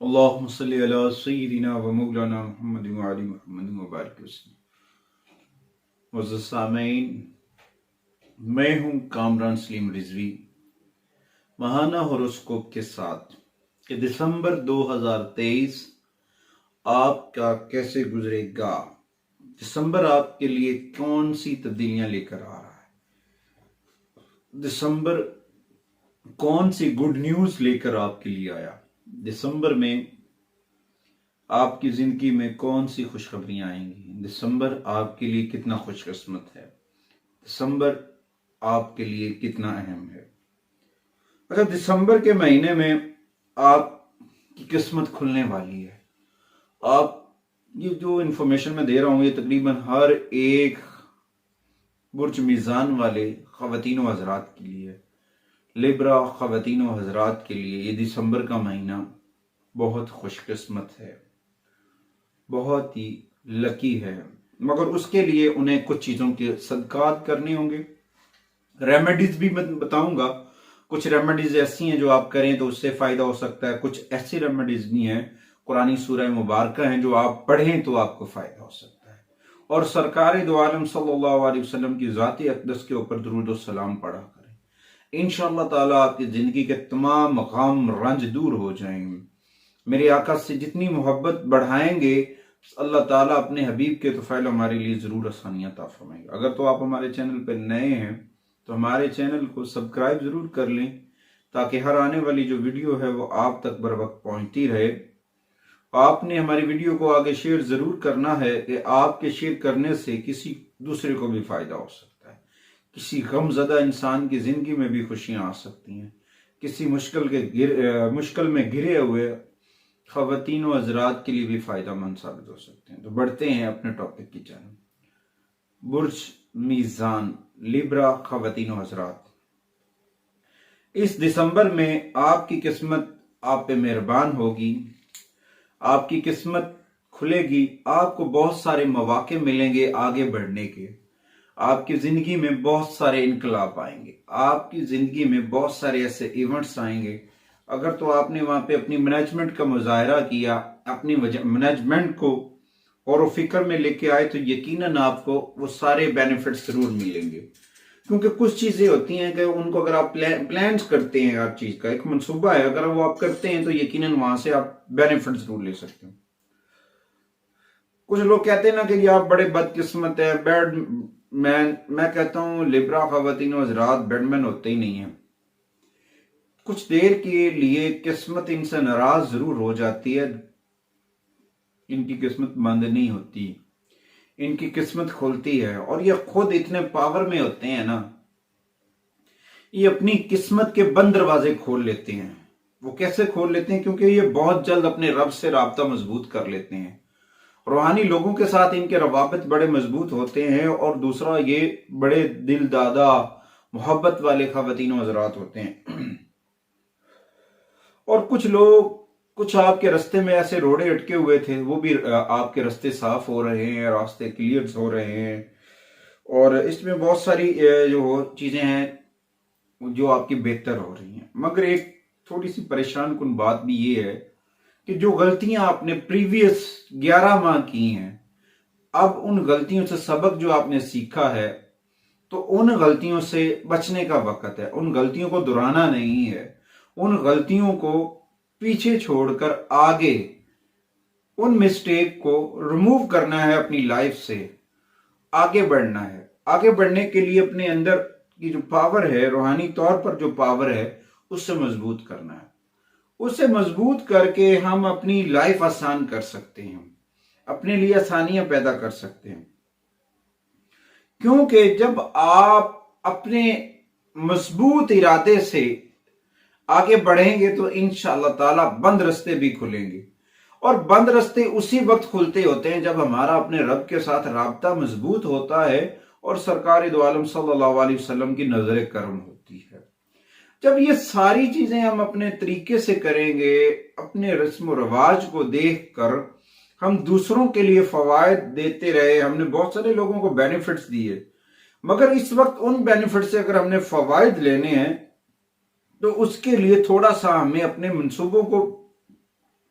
اللہم صلی علی سیدنا و مولانا محمد و علی محمد و بارک وسلم۔ معزز سامعین، میں ہوں کامران سلیم رضوی، ماہانہ ہوروسکوپ کے ساتھ کہ دسمبر 2023 آپ کا کیسے گزرے گا، دسمبر آپ کے لیے کون سی تبدیلیاں لے کر آ رہا ہے، دسمبر کون سی گڈ نیوز لے کر آپ کے لیے آیا، دسمبر میں آپ کی زندگی میں کون سی خوشخبریاں آئیں گی، دسمبر آپ کے لیے کتنا خوش قسمت ہے، دسمبر آپ کے لیے کتنا اہم ہے۔ اچھا، دسمبر کے مہینے میں آپ کی قسمت کھلنے والی ہے۔ آپ یہ جو انفارمیشن میں دے رہا ہوں یہ تقریباً ہر ایک برج میزان والے خواتین و حضرات کے لیے، لیبرا خواتین و حضرات کے لیے یہ دسمبر کا مہینہ بہت خوش قسمت ہے، بہت ہی لکی ہے، مگر اس کے لیے انہیں کچھ چیزوں کے صدقات کرنے ہوں گے۔ ریمیڈیز بھی میں بتاؤں گا، کچھ ریمیڈیز ایسی ہیں جو آپ کریں تو اس سے فائدہ ہو سکتا ہے، کچھ ایسی ریمیڈیز بھی ہیں قرآنی سورہ مبارکہ ہیں جو آپ پڑھیں تو آپ کو فائدہ ہو سکتا ہے، اور سرکار دو عالم صلی اللہ علیہ وسلم کی ذات اقدس کے اوپر درود و سلام پڑھا کریں۔ انشاءاللہ تعالی آپ کی زندگی کے تمام غم رنج دور ہو جائیں گے۔ میرے آقا سے جتنی محبت بڑھائیں گے اللہ تعالیٰ اپنے حبیب کے طفیل ہمارے لیے ضرور آسانیاں عطا فرمائیں گے۔ اگر تو آپ ہمارے چینل پہ نئے ہیں تو ہمارے چینل کو سبسکرائب ضرور کر لیں تاکہ ہر آنے والی جو ویڈیو ہے وہ آپ تک بر وقت پہنچتی رہے۔ آپ نے ہماری ویڈیو کو آگے شیئر ضرور کرنا ہے کہ آپ کے شیئر کرنے سے کسی دوسرے کو بھی فائدہ ہو سکتا ہے، کسی غم زدہ انسان کی زندگی میں بھی خوشیاں آ سکتی ہیں، کسی مشکل میں گھرے ہوئے خواتین و حضرات کے لیے بھی فائدہ مند ثابت ہو سکتے ہیں۔ تو بڑھتے ہیں اپنے ٹاپک کی جانب۔ برج میزان، لیبرا خواتین و حضرات، اس دسمبر میں آپ کی قسمت آپ پہ مہربان ہوگی، آپ کی قسمت کھلے گی، آپ کو بہت سارے مواقع ملیں گے آگے بڑھنے کے، آپ کی زندگی میں بہت سارے انقلاب آئیں گے، آپ کی زندگی میں بہت سارے ایسے ایونٹس آئیں گے۔ اگر تو آپ نے وہاں پہ اپنی مینجمنٹ کا مظاہرہ کیا، اپنی مینجمنٹ کو غور و فکر میں لے کے آئے تو یقیناً آپ کو وہ سارے بینیفٹس ضرور ملیں گے، کیونکہ کچھ چیزیں ہوتی ہیں کہ ان کو اگر آپ پلانز کرتے ہیں، ہر چیز کا ایک منصوبہ ہے، اگر وہ آپ کرتے ہیں تو یقیناً وہاں سے آپ بینیفٹ ضرور لے سکتے ہیں۔ کچھ لوگ کہتے ہیں نا کہ یہ آپ بڑے بدقسمت ہیں، بیڈ مین، میں کہتا ہوں لیبرا خواتین و حضرات بیڈ مین ہوتے ہی نہیں ہیں۔ کچھ دیر کے لیے قسمت ان سے ناراض ضرور ہو جاتی ہے، ان کی قسمت بند نہیں ہوتی، ان کی قسمت کھلتی ہے، اور یہ خود اتنے پاور میں ہوتے ہیں نا، یہ اپنی قسمت کے بند دروازے کھول لیتے ہیں۔ وہ کیسے کھول لیتے ہیں؟ کیونکہ یہ بہت جلد اپنے رب سے رابطہ مضبوط کر لیتے ہیں، روحانی لوگوں کے ساتھ ان کے روابط بڑے مضبوط ہوتے ہیں، اور دوسرا یہ بڑے دل دادا محبت والے خواتین و حضرات ہوتے ہیں۔ اور کچھ آپ کے رستے میں ایسے روڑے اٹکے ہوئے تھے، وہ بھی آپ کے رستے صاف ہو رہے ہیں، راستے کلیئر ہو رہے ہیں، اور اس میں بہت ساری جو چیزیں ہیں جو آپ کی بہتر ہو رہی ہیں۔ مگر ایک تھوڑی سی پریشان کن بات بھی یہ ہے کہ جو غلطیاں آپ نے پریویس 11 ماہ کی ہیں، اب ان غلطیوں سے سبق جو آپ نے سیکھا ہے تو ان غلطیوں سے بچنے کا وقت ہے، ان غلطیوں کو دہرانا نہیں ہے، ان غلطیوں کو پیچھے چھوڑ کر آگے ان مسٹیک کو ریموو کرنا ہے، اپنی لائف سے آگے بڑھنا ہے۔ آگے بڑھنے کے لیے اپنے اندر کی جو پاور ہے، روحانی طور پر جو پاور ہے، اس سے مضبوط کرنا ہے۔ اس سے مضبوط کر کے ہم اپنی لائف آسان کر سکتے ہیں، اپنے لیے آسانیاں پیدا کر سکتے ہیں، کیونکہ جب آپ اپنے مضبوط ارادے سے آگے بڑھیں گے تو انشاءاللہ تعالی بند رستے بھی کھلیں گے، اور بند رستے اسی وقت کھلتے ہوتے ہیں جب ہمارا اپنے رب کے ساتھ رابطہ مضبوط ہوتا ہے اور سرکار دو عالم صلی اللہ علیہ وسلم کی نظر کرم ہوتی ہے۔ جب یہ ساری چیزیں ہم اپنے طریقے سے کریں گے، اپنے رسم و رواج کو دیکھ کر ہم دوسروں کے لیے فوائد دیتے رہے، ہم نے بہت سارے لوگوں کو بینیفٹس دیے، مگر اس وقت ان بینیفٹ سے اگر ہم نے فوائد لینے ہیں تو اس کے لیے تھوڑا سا ہمیں اپنے منصوبوں کو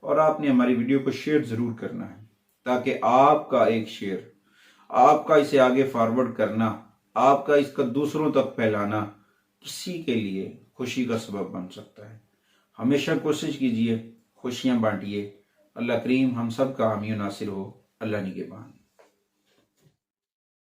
اور آپ نے ہماری ویڈیو کو شیئر ضرور کرنا ہے، تاکہ آپ کا ایک شیئر، آپ کا اسے آگے فارورڈ کرنا، آپ کا اس کا دوسروں تک پھیلانا کسی کے لیے خوشی کا سبب بن سکتا ہے۔ ہمیشہ کوشش کیجئے، خوشیاں بانٹیے۔ اللہ کریم ہم سب کا حامی و ناصر ہو۔ اللہ نگہبان۔